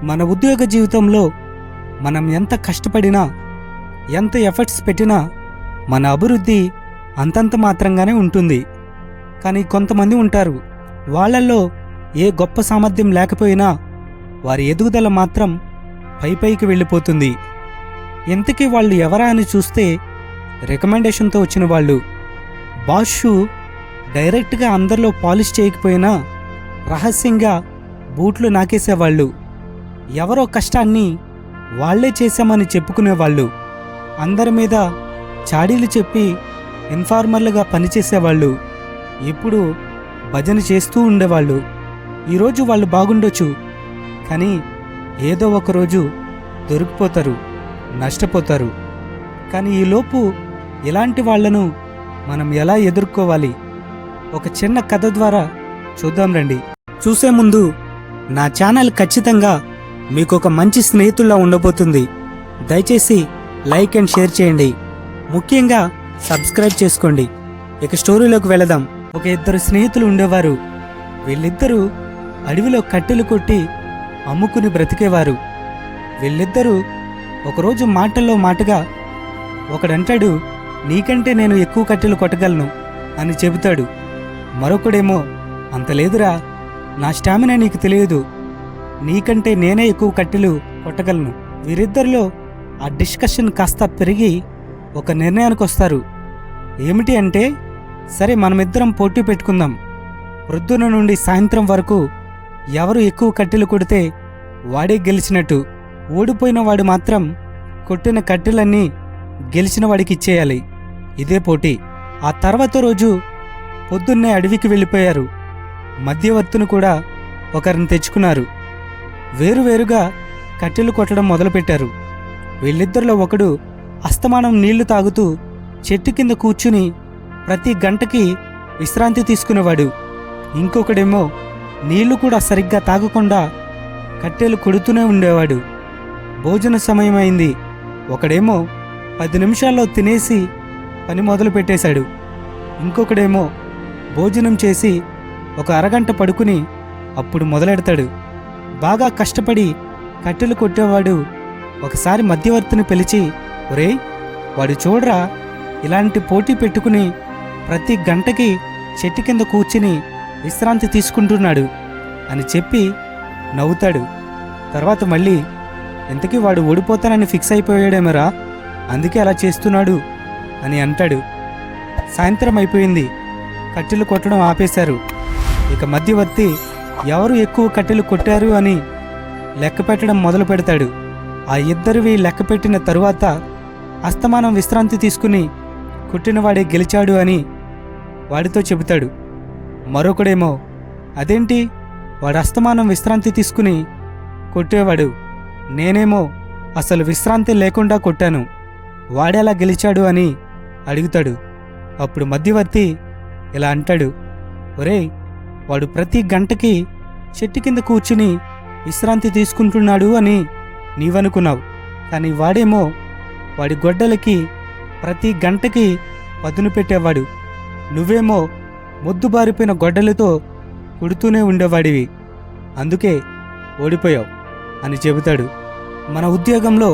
మన ఉద్యోగ జీవితంలో మనం ఎంత కష్టపడినా, ఎంత ఎఫర్ట్స్ పెట్టినా మన అభివృద్ధి అంతంత మాత్రంగానే ఉంటుంది. కానీ కొంతమంది ఉంటారు, వాళ్ళల్లో ఏ గొప్ప సామర్థ్యం లేకపోయినా వారి ఎదుగుదల మాత్రం పైకి వెళ్ళిపోతుంది. ఇంతకీ వాళ్ళు ఎవరా అని చూస్తే రికమెండేషన్తో వచ్చిన వాళ్ళు. బాస్ షూ డైరెక్ట్గా అందరిలో పాలిష్ చేయకపోయినా రహస్యంగా బూట్లు నాకేసేవాళ్ళు. ఎవరో కష్టాన్ని వాళ్లే చేశామని చెప్పుకునేవాళ్ళు. అందరి మీద చాడీలు చెప్పి ఇన్ఫార్మర్లుగా పనిచేసేవాళ్ళు. ఇప్పుడు భజన చేస్తూ ఉండేవాళ్ళు. ఈరోజు వాళ్ళు బాగుండొచ్చు, కానీ ఏదో ఒకరోజు దొరికిపోతారు, నష్టపోతారు. కానీ ఈలోపు ఇలాంటి వాళ్లను మనం ఎలా ఎదుర్కోవాలి ఒక చిన్న కథ ద్వారా చూద్దాం రండి. చూసే ముందు నా ఛానల్ ఖచ్చితంగా మీకు ఒక మంచి స్నేహితుల్లా ఉండబోతుంది. దయచేసి లైక్ అండ్ షేర్ చేయండి, ముఖ్యంగా సబ్స్క్రైబ్ చేసుకోండి. ఇక స్టోరీలోకి వెళదాం. ఒక ఇద్దరు స్నేహితులు ఉండేవారు. వీళ్ళిద్దరూ అడవిలో కట్టెలు కొట్టి అమ్ముకుని బ్రతికేవారు. వీళ్ళిద్దరూ ఒకరోజు మాటల్లో మాటగా ఒకడంటాడు, నీకంటే నేను ఎక్కువ కట్టెలు కొట్టగలను అని చెబుతాడు. మరొకడేమో, అంత లేదురా, నా స్టామినా నీకు తెలియదు, నీకంటే నేనే ఎక్కువ కట్టెలు కొట్టగలను. వీరిద్దరిలో ఆ డిస్కషన్ కాస్త పెరిగి ఒక నిర్ణయానికి వస్తారు. ఏమిటి అంటే, సరే మనమిద్దరం పోటీ పెట్టుకుందాం. ప్రొద్దున నుండి సాయంత్రం వరకు ఎవరు ఎక్కువ కట్టెలు కొడితే వాడే గెలిచినట్టు. ఓడిపోయిన వాడు మాత్రం కొట్టిన కట్టెలన్నీ గెలిచిన వాడికి ఇచ్చేయాలి. ఇదే పోటీ. ఆ తర్వాత రోజు పొద్దున్నే అడవికి వెళ్ళిపోయారు. మధ్యవర్తిని కూడా ఒకరిని తెచ్చుకున్నారు. వేరువేరుగా కట్టెలు కొట్టడం మొదలుపెట్టారు. వీళ్ళిద్దరిలో ఒకడు అస్తమానం నీళ్లు తాగుతూ చెట్టు కింద కూర్చుని ప్రతి గంటకి విశ్రాంతి తీసుకునేవాడు. ఇంకొకడేమో నీళ్లు కూడా సరిగ్గా తాగకుండా కట్టెలు కొడుతూనే ఉండేవాడు. భోజన సమయం అయింది. ఒకడేమో 10 నిమిషాల్లో తినేసి పని మొదలు పెట్టేశాడు. ఇంకొకడేమో భోజనం చేసి ఒక అరగంట పడుకుని అప్పుడు మొదలెడతాడు. బాగా కష్టపడి కట్టెలు కొట్టేవాడు ఒకసారి మధ్యవర్తిని పిలిచి, ఒరేయ్, వాడు చూడరా, ఇలాంటి పోటీ పెట్టుకుని ప్రతి గంటకి చెట్టు కింద కూర్చుని విశ్రాంతి తీసుకుంటున్నాడు అని చెప్పి నవ్వుతాడు. తర్వాత మళ్ళీ, ఇంతకీ వాడు ఓడిపోతానని ఫిక్స్ అయిపోయాడేమరా, అందుకే అలా చేస్తున్నాడు అని అంటాడు. సాయంత్రం అయిపోయింది. కట్టెలు కొట్టడం ఆపేశారు. ఇక మధ్యవర్తి ఎవరు ఎక్కువ కట్టెలు కొట్టారు అని లెక్క పెట్టడం మొదలు పెడతాడు. ఆ ఇద్దరివి లెక్క పెట్టిన తరువాత అస్తమానం విశ్రాంతి తీసుకుని కొట్టినవాడే గెలిచాడు అని వాడితో చెబుతాడు. మరొకడేమో, అదేంటి, వాడు అస్తమానం విశ్రాంతి తీసుకుని కొట్టేవాడు, నేనేమో అసలు విశ్రాంతి లేకుండా కొట్టాను, వాడేలా గెలిచాడు అని అడుగుతాడు. అప్పుడు మధ్యవర్తి ఇలా అంటాడు, ఒరేయ్, వాడు ప్రతి గంటకి చెట్టు కింద కూర్చుని విశ్రాంతి తీసుకుంటున్నాడు అని నీవనుకున్నావు, కానీ వాడేమో వాడి గొడ్డలకి ప్రతి గంటకి పదును పెట్టేవాడు, నువ్వేమో మొద్దుబారిపోయిన గొడ్డలతో కొడుతూనే ఉండేవాడివి, అందుకే ఓడిపోయావు అని చెబుతాడు. మన ఉద్యోగంలో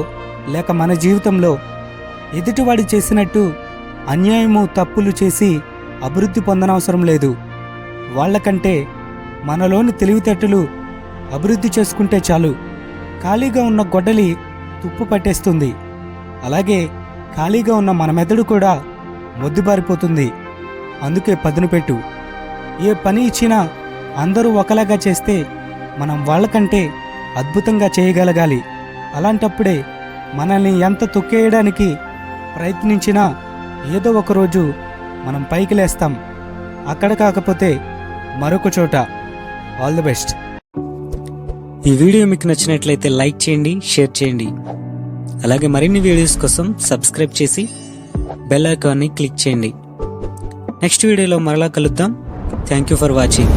లేక మన జీవితంలో ఎదుటివాడు చేసినట్టు అన్యాయము తప్పులు చేసి అభివృద్ధి పొందనవసరం లేదు. వాళ్లకంటే మనలోని తెలివితేటలు అభివృద్ధి చేసుకుంటే చాలు. ఖాళీగా ఉన్న గొడ్డలి తుప్పు పట్టేస్తుంది. అలాగే ఖాళీగా ఉన్న మన మెదడు కూడా మొద్దుబారిపోతుంది. అందుకే పదును పెట్టు. ఏ పని ఇచ్చినా అందరూ ఒకలాగా చేస్తే మనం వాళ్ళకంటే అద్భుతంగా చేయగలగాలి. అలాంటప్పుడే మనల్ని ఎంత తొక్కేయడానికి ప్రయత్నించినా ఏదో ఒకరోజు మనం పైకి లేస్తాం. అక్కడ కాకపోతే మరొక చోట. All the best. ఈ వీడియో మీకు నచ్చినట్లయితే లైక్ చేయండి, షేర్ చేయండి. అలాగే మరిన్ని వీడియోస్ కోసం సబ్స్క్రైబ్ చేసి బెల్ ఐకాన్ని క్లిక్ చేయండి. నెక్స్ట్ వీడియోలో మరలా కలుద్దాం. Thank you for watching.